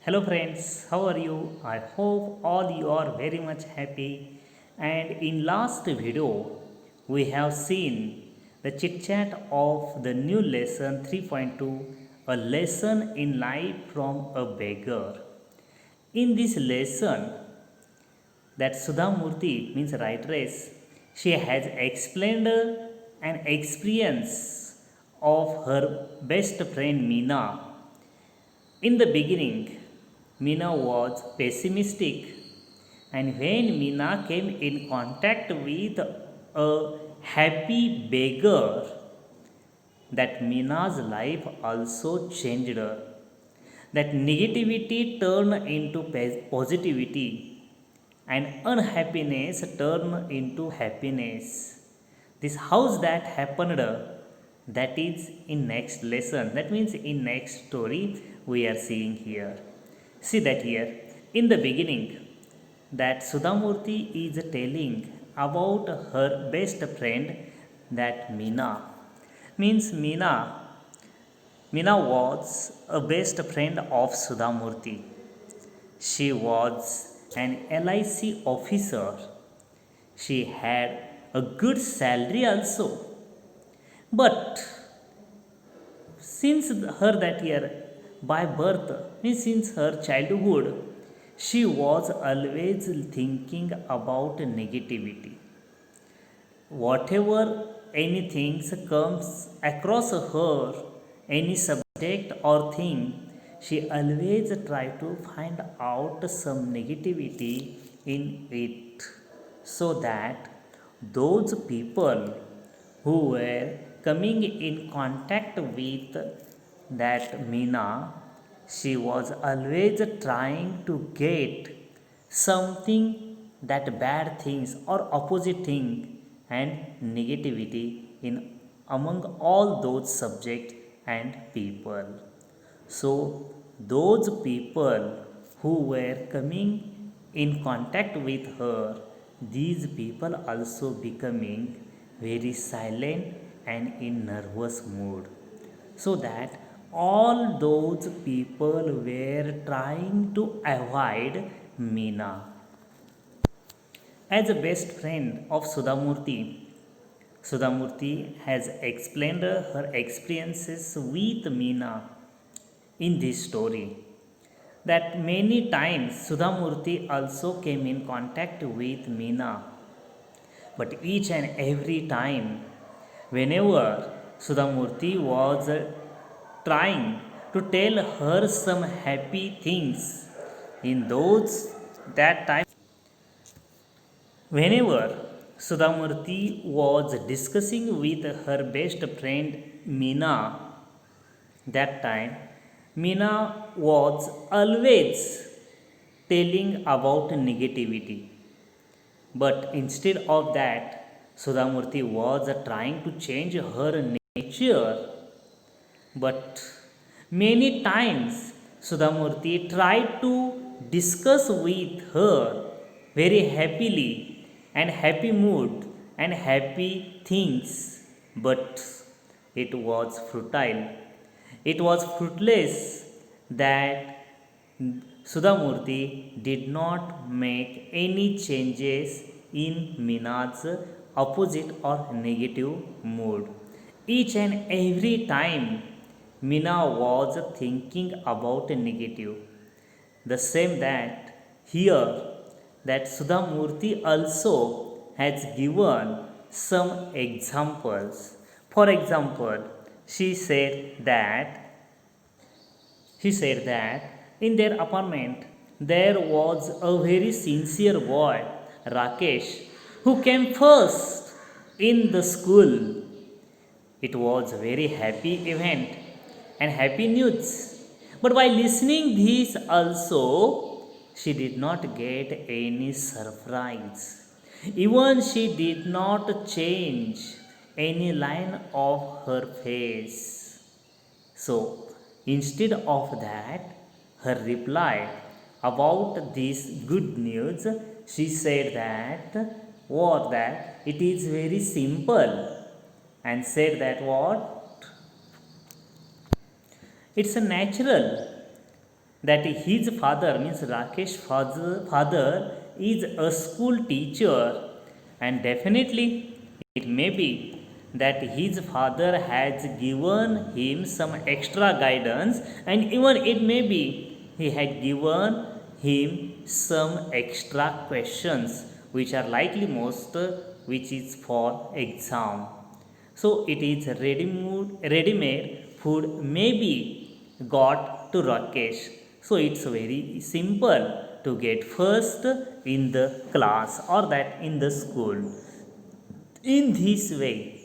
Hello friends, how are you? I hope all you are very much happy. And in last video, we have seen the chit chat of the new lesson 3.2, a lesson in life from a beggar. In this lesson, that Sudha Murthy means writeress, she has explained an experience of her best friend Meena. In the beginning, Meena was pessimistic, and when Meena came in contact with a happy beggar, that Meena's life also changed. That negativity turned into positivity, and unhappiness turned into happiness. This how's that happened? That is in next lesson. That means in next story we are seeing here. See that here in the beginning that Sudhamurti is telling about her best friend that Meena. Means Meena was a best friend of Sudhamurti. She was an LIC officer. She had a good salary also. But since her that year by birth, means since her childhood, she was always thinking about negativity. Whatever anything comes across her, any subject or thing, she always try to find out some negativity in it, so that those people who were coming in contact with that Meena, she was always trying to get something, that bad things or opposite thing and negativity in among all those subjects and people. So those people who were coming in contact with her, these people also becoming very silent and in nervous mood, so that all those people were trying to avoid Meena. As a best friend of Sudhamurti, Sudhamurti has explained her experiences with Meena in this story. That many times Sudhamurti also came in contact with Meena, but each and every time, whenever Sudhamurti was trying to tell her some happy things, in those that time, whenever Sudhamurti was discussing with her best friend Meena, that time Meena was always telling about negativity. But instead of that, Sudhamurti was trying to change her nature. But many times Sudhamurti tried to discuss with her very happily and happy mood and happy things, but it was futile. It was fruitless that Sudhamurti did not make any changes in Meena's opposite or negative mood. Each and every time Meena was thinking about a negative. The same that here that Sudhamurti also has given some examples. For example, she said that she said that in their apartment there was a very sincere boy, Rakesh, who came first in the school. It was a very happy event and happy news. But while listening this also, she did not get any surprise. Even she did not change any line of her face. So instead of that, her reply about this good news, she said that it is very simple, and said that it's a natural that his father, means Rakesh father is a school teacher, and definitely it may be that his father has given him some extra guidance, and even it may be he had given him some extra questions which are likely most which is for exam. So it is ready-made food maybe got to Rakesh. So it's very simple to get first in the class or that in the school. In this way,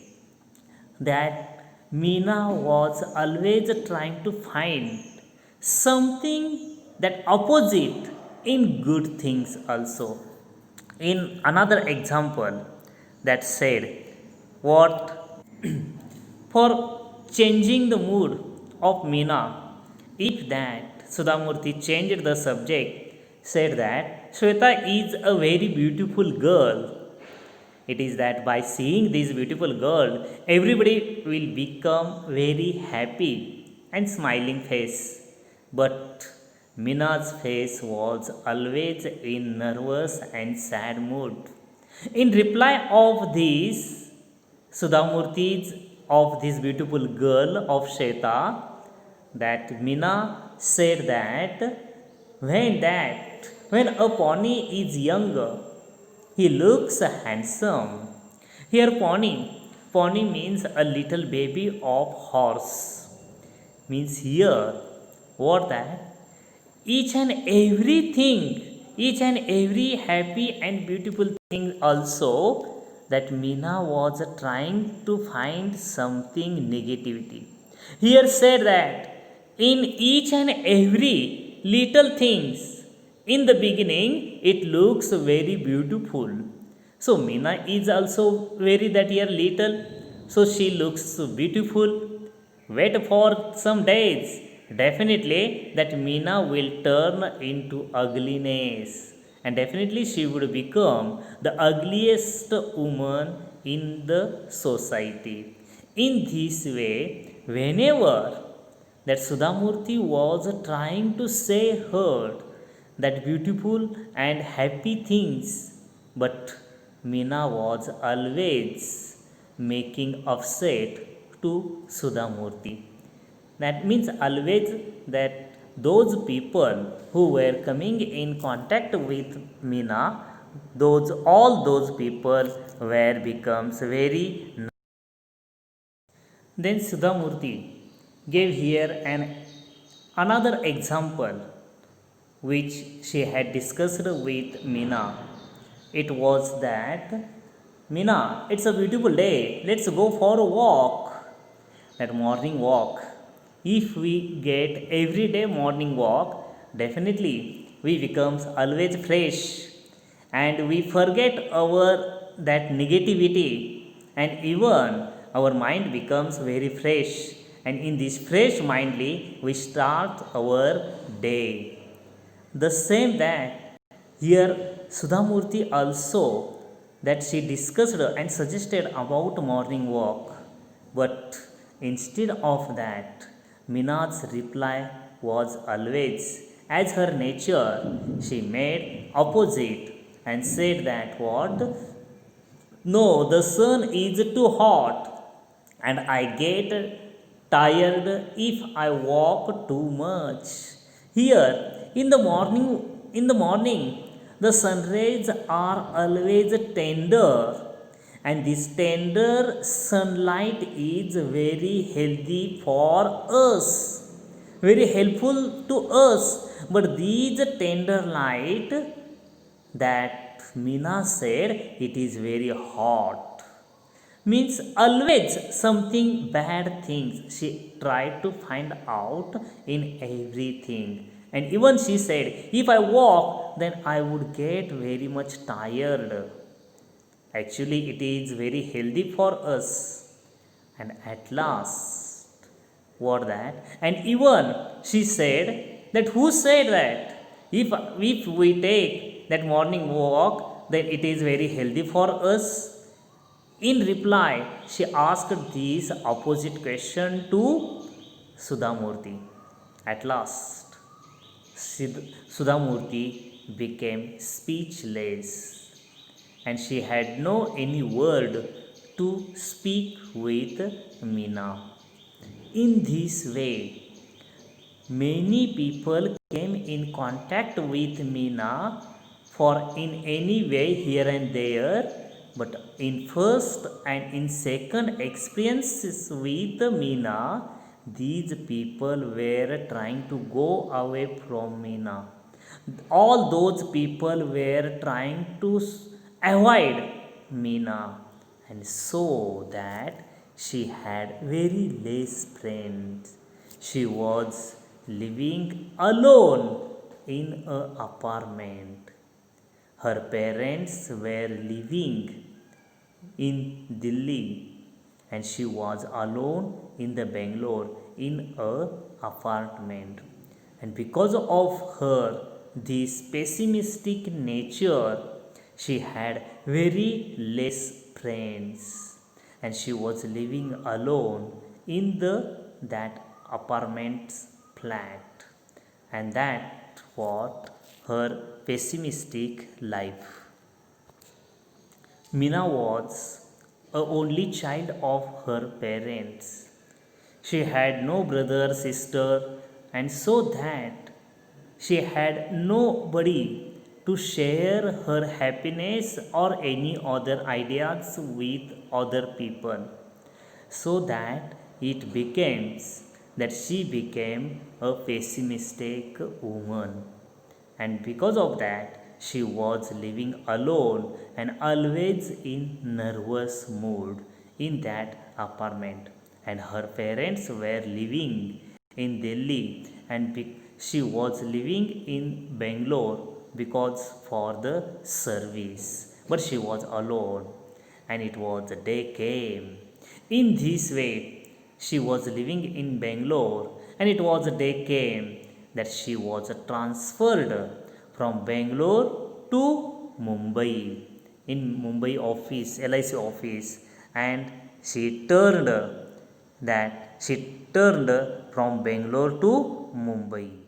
that Meena was always trying to find something that opposite in good things also. In another example that said, what for changing the mood of Meena, if that Sudhamurti changed the subject, said that Shweta is a very beautiful girl. It is that by seeing this beautiful girl, everybody will become very happy and smiling face. But Mina's face was always in nervous and sad mood. In reply of this, Sudhamurti's of this beautiful girl of Sheta, that Mina said when a pony is younger, he looks handsome. Here pony means a little baby of horse. Means here what that each and everything, each and every happy and beautiful thing also, that Mina was trying to find something negativity. Here said that in each and every little things, in the beginning it looks very beautiful. So Mina is also very that here little, so she looks beautiful. Wait for some days. Definitely that Meena will turn into ugliness, and definitely she would become the ugliest woman in the society. In this way, whenever that Sudhamurti was trying to say her that beautiful and happy things, but Meena was always making upset to Sudhamurti. That means always that those people who were coming in contact with Meena, those all those people were becomes very. Then Sudhamurti gave here an another example which she had discussed with Meena. It was that, Meena, it's a beautiful day. Let's go for a walk. That morning walk. If we get everyday morning walk, definitely we becomes always fresh, and we forget our that negativity, and even our mind becomes very fresh, and in this fresh mindly we start our day. The same that here Sudhamurti also, that she discussed and suggested about morning walk, but instead of that, Mina's reply was always, as her nature, she made opposite and said that what? No, the sun is too hot, and I get tired if I walk too much. Here in the morning, the sun rays are always tender, and this tender sunlight is very healthy for us, very helpful to us. But these tender light, that Mina said, it is very hot. Means always something bad things she tried to find out in everything. And even she said, if I walk, then I would get very much tired. Actually, it is very healthy for us. And at last, what that? And even she said that who said that? If we take that morning walk, then it is very healthy for us. In reply, she asked this opposite question to Sudhamurti. At last, Sudhamurti became speechless and she had no any word to speak with Meena. In this way, many people came in contact with Meena for in any way here and there, but in first and in second experiences with Meena, these people were trying to go away from Meena. All those people were trying to avoid Meena, and so that she had very less friends. She was living alone in an apartment. Her parents were living in Delhi and she was alone in the Bangalore in a apartment. And because of her this pessimistic nature, she had very less friends and she was living alone in the that apartment's flat, and that what her pessimistic life. Meena was a only child of her parents. She had no brother, sister, and so that she had nobody to share her happiness or any other ideas with other people. So that it becomes that she became a pessimistic woman, and because of that she was living alone and always in nervous mood in that apartment, and her parents were living in Delhi and she was living in Bangalore because for the service, but she was alone and it was the day came. In this way she was living in Bangalore and it was a day came that she was transferred from Bangalore to Mumbai in Mumbai office, LIC office, and she turned that she turned from Bangalore to Mumbai.